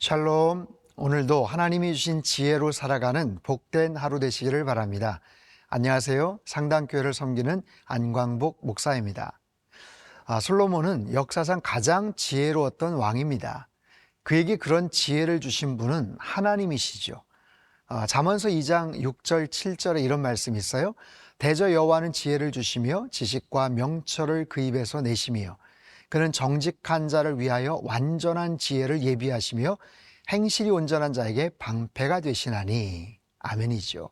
샬롬. 오늘도 하나님이 주신 지혜로 살아가는 복된 하루 되시기를 바랍니다. 안녕하세요. 상당교회를 섬기는 안광복 목사입니다. 솔로몬은 역사상 가장 지혜로웠던 왕입니다. 그에게 그런 지혜를 주신 분은 하나님이시죠. 잠언서 2장 6절 7절에 이런 말씀이 있어요. 대저 여호와는 지혜를 주시며 지식과 명철을 그 입에서 내시며 그는 정직한 자를 위하여 완전한 지혜를 예비하시며 행실이 온전한 자에게 방패가 되시나니. 아멘이죠.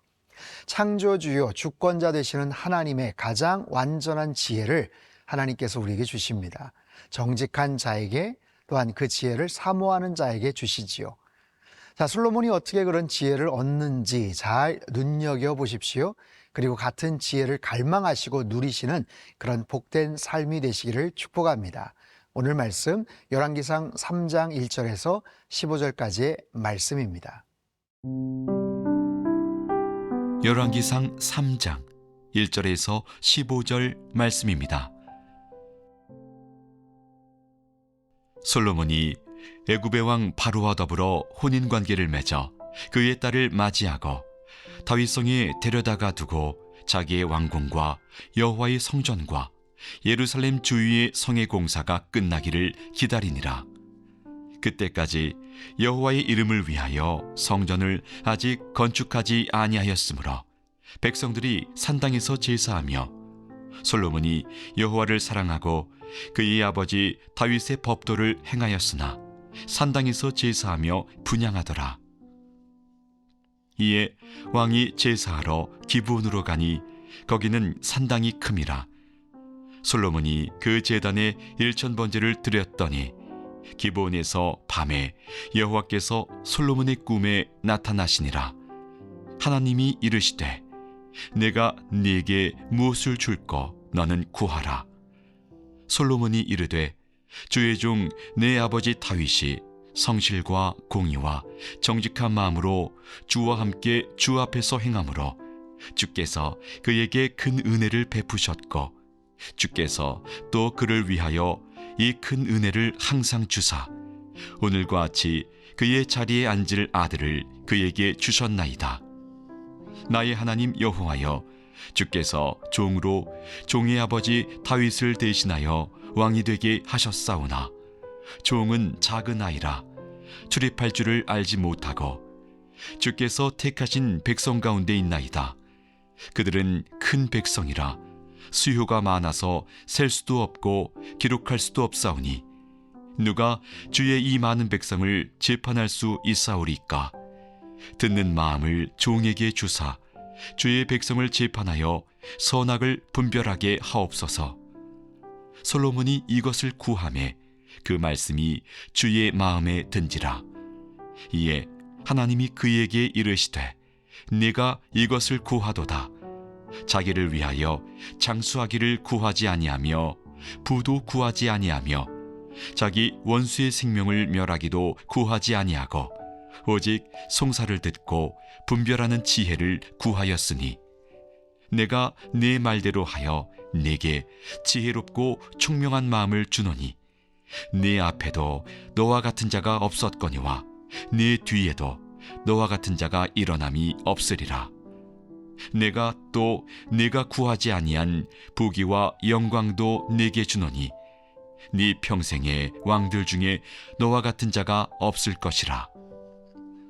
창조주요 주권자 되시는 하나님의 가장 완전한 지혜를 하나님께서 우리에게 주십니다. 정직한 자에게, 또한 그 지혜를 사모하는 자에게 주시지요. 자, 솔로몬이 어떻게 그런 지혜를 얻는지 잘 눈여겨보십시오. 그리고 같은 지혜를 갈망하시고 누리시는 그런 복된 삶이 되시기를 축복합니다. 오늘 말씀 열왕기상 3장 1절에서 15절까지의 말씀입니다. 열왕기상 3장 1절에서 15절 말씀입니다. 솔로몬이 애굽의 왕 바로와 더불어 혼인관계를 맺어 그의 딸을 맞이하고 다윗성에 데려다가 두고 자기의 왕궁과 여호와의 성전과 예루살렘 주위의 성의 공사가 끝나기를 기다리니라. 그때까지 여호와의 이름을 위하여 성전을 아직 건축하지 아니하였으므로 백성들이 산당에서 제사하며 솔로몬이 여호와를 사랑하고 그의 아버지 다윗의 법도를 행하였으나 산당에서 제사하며 분향하더라. 이에 왕이 제사하러 기브온으로 가니 거기는 산당이 큼이라. 솔로몬이 그 제단에 1000번제를 드렸더니 기브온에서 밤에 여호와께서 솔로몬의 꿈에 나타나시니라. 하나님이 이르시되 내가 네게 무엇을 줄까 너는 구하라. 솔로몬이 이르되 주의 종 내 아버지 다윗이 성실과 공의와 정직한 마음으로 주와 함께 주 앞에서 행함으로 주께서 그에게 큰 은혜를 베푸셨고 주께서 또 그를 위하여 이 큰 은혜를 항상 주사 오늘과 같이 그의 자리에 앉을 아들을 그에게 주셨나이다. 나의 하나님 여호와여, 주께서 종으로 종의 아버지 다윗을 대신하여 왕이 되게 하셨사오나 종은 작은 아이라 출입할 줄을 알지 못하고 주께서 택하신 백성 가운데 있나이다. 그들은 큰 백성이라 수요가 많아서 셀 수도 없고 기록할 수도 없사오니 누가 주의 이 많은 백성을 재판할 수 있사오리까? 듣는 마음을 종에게 주사 주의 백성을 재판하여 선악을 분별하게 하옵소서. 솔로몬이 이것을 구하매 그 말씀이 주의 마음에 든지라. 이에 하나님이 그에게 이르시되 네가 이것을 구하도다. 자기를 위하여 장수하기를 구하지 아니하며 부도 구하지 아니하며 자기 원수의 생명을 멸하기도 구하지 아니하고 오직 송사를 듣고 분별하는 지혜를 구하였으니 내가 네 말대로 하여 네게 지혜롭고 총명한 마음을 주노니 네 앞에도 너와 같은 자가 없었거니와 네 뒤에도 너와 같은 자가 일어남이 없으리라. 내가 또 네가 구하지 아니한 부귀와 영광도 네게 주노니 네 평생의 왕들 중에 너와 같은 자가 없을 것이라.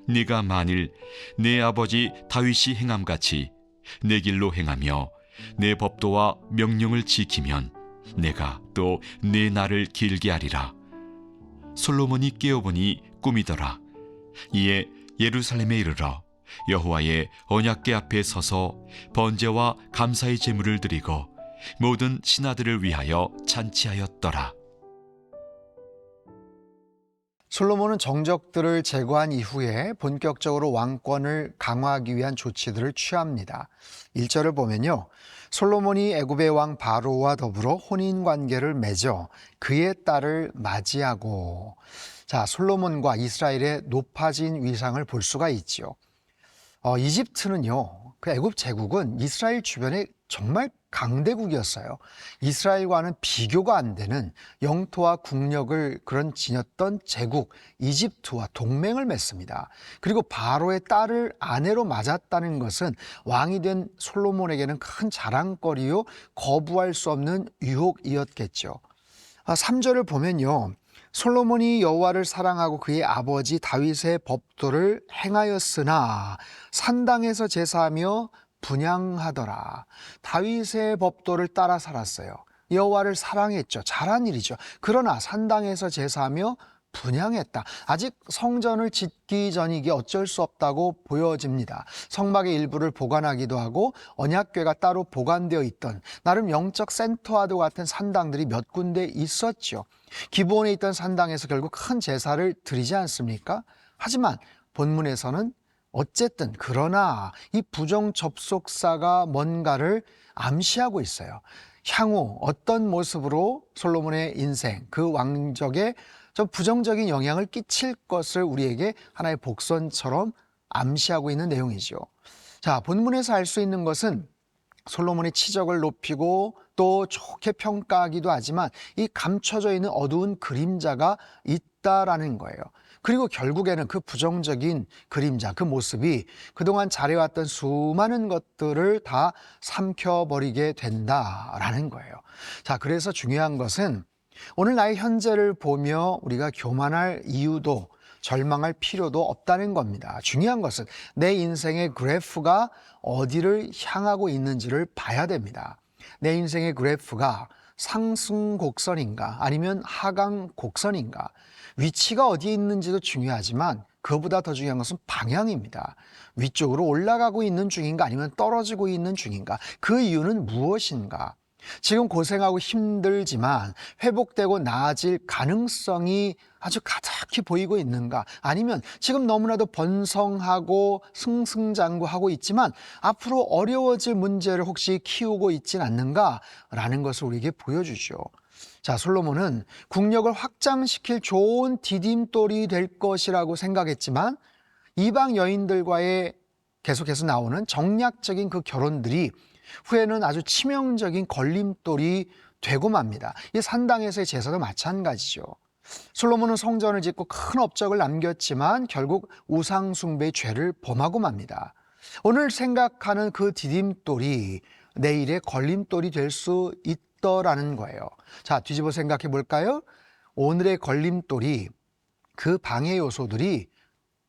네가 만일 내 아버지 다윗이 행함같이 내 길로 행하며 내 법도와 명령을 지키면 내가 또 내 날을 길게 하리라. 솔로몬이 깨어보니 꿈이더라. 이에 예루살렘에 이르러 여호와의 언약궤 앞에 서서 번제와 감사의 제물을 드리고 모든 신하들을 위하여 잔치하였더라. 솔로몬은 정적들을 제거한 이후에 본격적으로 왕권을 강화하기 위한 조치들을 취합니다. 1절을 보면요, 솔로몬이 애굽의 왕 바로와 더불어 혼인관계를 맺어 그의 딸을 맞이하고, 자, 솔로몬과 이스라엘의 높아진 위상을 볼 수가 있죠. 이집트는요, 그 애굽 제국은 이스라엘 주변에 정말 강대국이었어요. 이스라엘과는 비교가 안 되는 영토와 국력을 그런 지녔던 제국 이집트와 동맹을 맺습니다. 그리고 바로의 딸을 아내로 맞았다는 것은 왕이 된 솔로몬에게는 큰 자랑거리요 거부할 수 없는 유혹이었겠죠. 3절을 보면요. 솔로몬이 여호와를 사랑하고 그의 아버지 다윗의 법도를 행하였으나 산당에서 제사하며 분향하더라. 다윗의 법도를 따라 살았어요. 여호와를 사랑했죠. 잘한 일이죠. 그러나 산당에서 제사하며 분향했다. 아직 성전을 짓기 전이기에 어쩔 수 없다고 보여집니다. 성막의 일부를 보관하기도 하고 언약궤가 따로 보관되어 있던 나름 영적 센터와도 같은 산당들이 몇 군데 있었죠. 기브온에 있던 산당에서 결국 큰 제사를 드리지 않습니까? 하지만 본문에서는 어쨌든 그러나 이 부정 접속사가 뭔가를 암시하고 있어요. 향후 어떤 모습으로 솔로몬의 인생, 그 왕적에 좀 부정적인 영향을 끼칠 것을 우리에게 하나의 복선처럼 암시하고 있는 내용이죠. 자, 본문에서 알 수 있는 것은 솔로몬의 치적을 높이고 또 좋게 평가하기도 하지만 이 감춰져 있는 어두운 그림자가 있다라는 거예요. 그리고 결국에는 그 부정적인 그림자, 그 모습이 그동안 잘해왔던 수많은 것들을 다 삼켜버리게 된다라는 거예요. 자, 그래서 중요한 것은 오늘 나의 현재를 보며 우리가 교만할 이유도 절망할 필요도 없다는 겁니다. 중요한 것은 내 인생의 그래프가 어디를 향하고 있는지를 봐야 됩니다. 내 인생의 그래프가 상승 곡선인가 아니면 하강 곡선인가, 위치가 어디에 있는지도 중요하지만 그보다 더 중요한 것은 방향입니다. 위쪽으로 올라가고 있는 중인가 아니면 떨어지고 있는 중인가, 그 이유는 무엇인가. 지금 고생하고 힘들지만 회복되고 나아질 가능성이 아주 가득히 보이고 있는가, 아니면 지금 너무나도 번성하고 승승장구하고 있지만 앞으로 어려워질 문제를 혹시 키우고 있진 않는가 라는 것을 우리에게 보여주죠. 자, 솔로몬은 국력을 확장시킬 좋은 디딤돌이 될 것이라고 생각했지만 이방 여인들과의 계속해서 나오는 정략적인 그 결혼들이 후에는 아주 치명적인 걸림돌이 되고 맙니다. 이 산당에서의 제사도 마찬가지죠. 솔로몬은 성전을 짓고 큰 업적을 남겼지만 결국 우상 숭배의 죄를 범하고 맙니다. 오늘 생각하는 그 디딤돌이 내일의 걸림돌이 될 수 있더라는 거예요. 자, 뒤집어 생각해 볼까요? 오늘의 걸림돌이, 그 방해 요소들이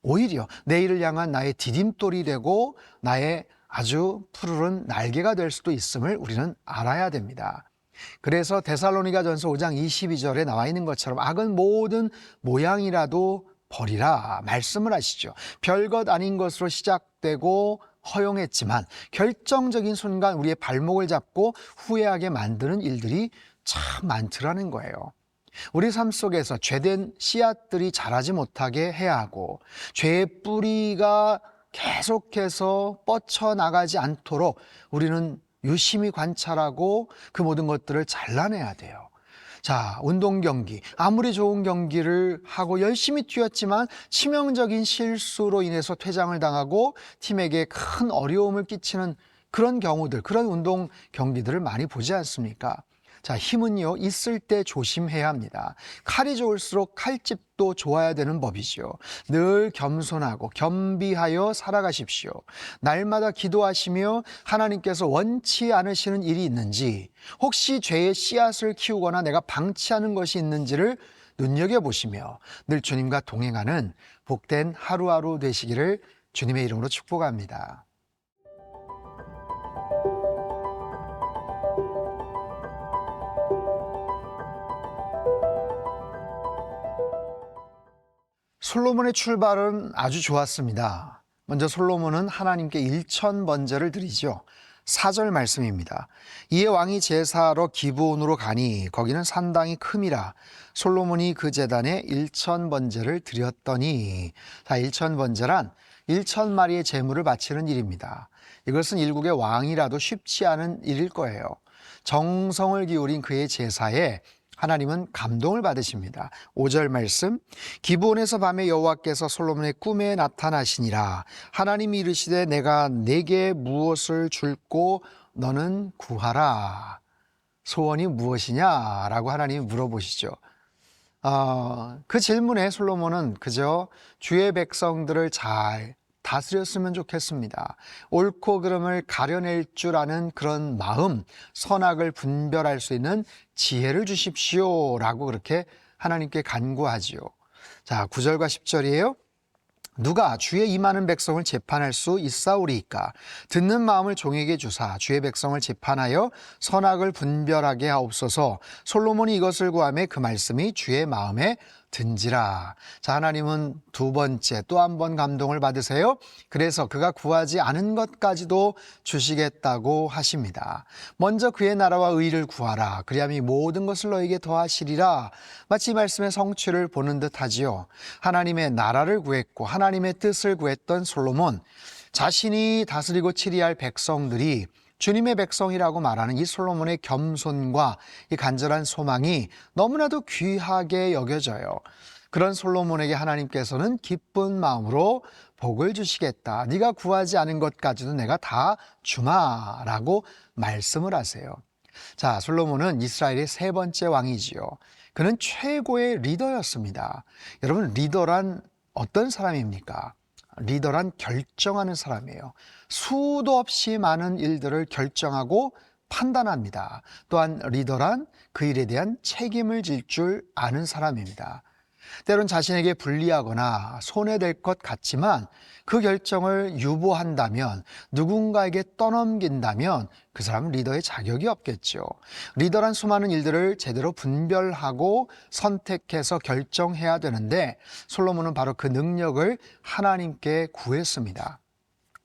오히려 내일을 향한 나의 디딤돌이 되고 나의 아주 푸르른 날개가 될 수도 있음을 우리는 알아야 됩니다. 그래서 데살로니가전서 5장 22절에 나와 있는 것처럼 악은 모든 모양이라도 버리라 말씀을 하시죠. 별것 아닌 것으로 시작되고 허용했지만 결정적인 순간 우리의 발목을 잡고 후회하게 만드는 일들이 참 많더라는 거예요. 우리 삶 속에서 죄된 씨앗들이 자라지 못하게 해야 하고 죄의 뿌리가 계속해서 뻗쳐나가지 않도록 우리는 유심히 관찰하고 그 모든 것들을 잘라내야 돼요. 자, 운동 경기, 아무리 좋은 경기를 하고 열심히 뛰었지만 치명적인 실수로 인해서 퇴장을 당하고 팀에게 큰 어려움을 끼치는 그런 경우들, 그런 운동 경기들을 많이 보지 않습니까? 자, 힘은요, 있을 때 조심해야 합니다. 칼이 좋을수록 칼집도 좋아야 되는 법이죠. 늘 겸손하고 겸비하여 살아가십시오. 날마다 기도하시며 하나님께서 원치 않으시는 일이 있는지, 혹시 죄의 씨앗을 키우거나 내가 방치하는 것이 있는지를 눈여겨보시며 늘 주님과 동행하는 복된 하루하루 되시기를 주님의 이름으로 축복합니다. 솔로몬의 출발은 아주 좋았습니다. 먼저 솔로몬은 하나님께 1000번제를 드리죠. 4절 말씀입니다. 이에 왕이 제사하러 기브온으로 가니 거기는 산당이 큼이라 솔로몬이 그 제단에 1000번제를 드렸더니, 자, 1000번제란 1000마리의 제물을 바치는 일입니다. 이것은 일국의 왕이라도 쉽지 않은 일일 거예요. 정성을 기울인 그의 제사에 하나님은 감동을 받으십니다. 5절 말씀, 기브온에서 밤에 여호와께서 솔로몬의 꿈에 나타나시니라. 하나님이 이르시되 내가 네게 무엇을 줄고 너는 구하라. 소원이 무엇이냐라고 하나님이 물어보시죠. 그 질문에 솔로몬은 그저 주의 백성들을 잘 다스렸으면 좋겠습니다. 옳고 그름을 가려낼 줄 아는 그런 마음, 선악을 분별할 수 있는 지혜를 주십시오라고 그렇게 하나님께 간구하지요. 자, 9절과 10절이에요. 누가 주의 이 많은 백성을 재판할 수 있사오리이까? 듣는 마음을 종에게 주사 주의 백성을 재판하여 선악을 분별하게 하옵소서. 솔로몬이 이것을 구하매 그 말씀이 주의 마음에 든지라. 자, 하나님은 두 번째 또 한 번 감동을 받으세요. 그래서 그가 구하지 않은 것까지도 주시겠다고 하십니다. 먼저 그의 나라와 의를 구하라. 그리하면 이 모든 것을 너에게 더하시리라. 마치 이 말씀의 성취를 보는 듯하지요. 하나님의 나라를 구했고 하나님의 뜻을 구했던 솔로몬, 자신이 다스리고 치리할 백성들이 주님의 백성이라고 말하는 이 솔로몬의 겸손과 이 간절한 소망이 너무나도 귀하게 여겨져요. 그런 솔로몬에게 하나님께서는 기쁜 마음으로 복을 주시겠다. 네가 구하지 않은 것까지도 내가 다 주마라고 말씀을 하세요. 자, 솔로몬은 이스라엘의 세 번째 왕이지요. 그는 최고의 리더였습니다. 여러분, 리더란 어떤 사람입니까? 리더란 결정하는 사람이에요. 수도 없이 많은 일들을 결정하고 판단합니다. 또한 리더란 그 일에 대한 책임을 질 줄 아는 사람입니다. 때론 자신에게 불리하거나 손해될 것 같지만 그 결정을 유보한다면, 누군가에게 떠넘긴다면 그 사람은 리더의 자격이 없겠죠. 리더란 수많은 일들을 제대로 분별하고 선택해서 결정해야 되는데 솔로몬은 바로 그 능력을 하나님께 구했습니다.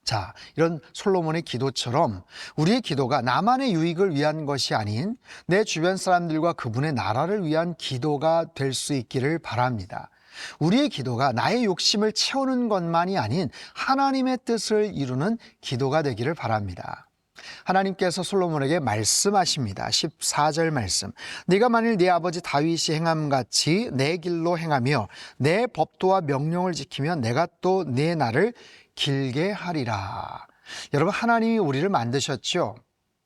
자, 이런 솔로몬의 기도처럼 우리의 기도가 나만의 유익을 위한 것이 아닌 내 주변 사람들과 그분의 나라를 위한 기도가 될 수 있기를 바랍니다. 우리의 기도가 나의 욕심을 채우는 것만이 아닌 하나님의 뜻을 이루는 기도가 되기를 바랍니다. 하나님께서 솔로몬에게 말씀하십니다. 14절 말씀. 네가 만일 네 아버지 다윗이 행함같이 내 길로 행하며 내 법도와 명령을 지키면 내가 또 네 날을 길게 하리라. 여러분, 하나님이 우리를 만드셨죠.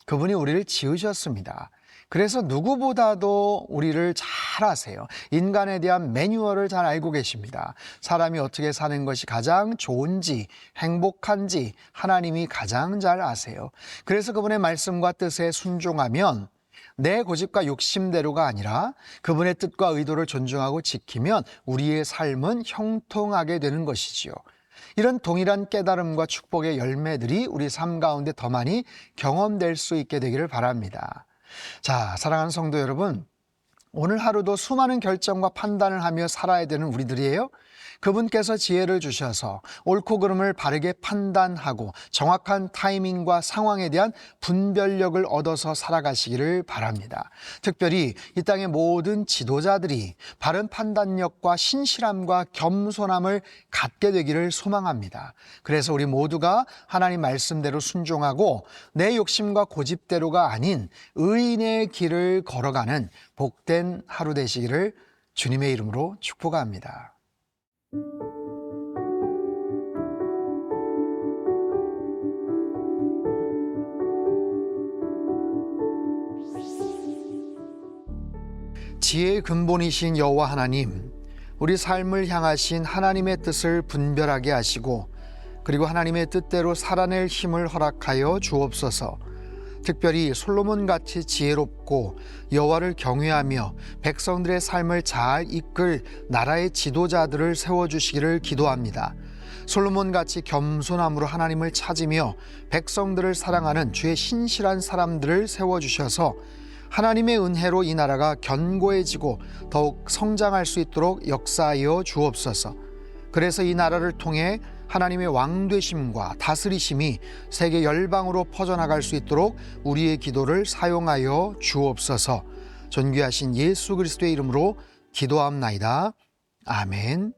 그분이 우리를 지으셨습니다. 그래서 누구보다도 우리를 잘 아세요. 인간에 대한 매뉴얼을 잘 알고 계십니다. 사람이 어떻게 사는 것이 가장 좋은지, 행복한지 하나님이 가장 잘 아세요. 그래서 그분의 말씀과 뜻에 순종하면 내 고집과 욕심대로가 아니라 그분의 뜻과 의도를 존중하고 지키면 우리의 삶은 형통하게 되는 것이지요. 이런 동일한 깨달음과 축복의 열매들이 우리 삶 가운데 더 많이 경험될 수 있게 되기를 바랍니다. 자, 사랑하는 성도 여러분, 오늘 하루도 수많은 결정과 판단을 하며 살아야 되는 우리들이에요. 그분께서 지혜를 주셔서 옳고 그름을 바르게 판단하고 정확한 타이밍과 상황에 대한 분별력을 얻어서 살아가시기를 바랍니다. 특별히 이 땅의 모든 지도자들이 바른 판단력과 신실함과 겸손함을 갖게 되기를 소망합니다. 그래서 우리 모두가 하나님 말씀대로 순종하고 내 욕심과 고집대로가 아닌 의인의 길을 걸어가는 복된 하루 되시기를 주님의 이름으로 축복합니다. 지혜의 근본이신 여호와 하나님, 우리 삶을 향하신 하나님의 뜻을 분별하게 하시고 그리고 하나님의 뜻대로 살아낼 힘을 허락하여 주옵소서. 특별히 솔로몬같이 지혜롭고 여호와를 경외하며 백성들의 삶을 잘 이끌 나라의 지도자들을 세워주시기를 기도합니다. 솔로몬같이 겸손함으로 하나님을 찾으며 백성들을 사랑하는 주의 신실한 사람들을 세워주셔서 하나님의 은혜로 이 나라가 견고해지고 더욱 성장할 수 있도록 역사하여 주옵소서. 그래서 이 나라를 통해 하나님의 왕되심과 다스리심이 세계 열방으로 퍼져나갈 수 있도록 우리의 기도를 사용하여 주옵소서. 존귀하신 예수 그리스도의 이름으로 기도합나이다. 아멘.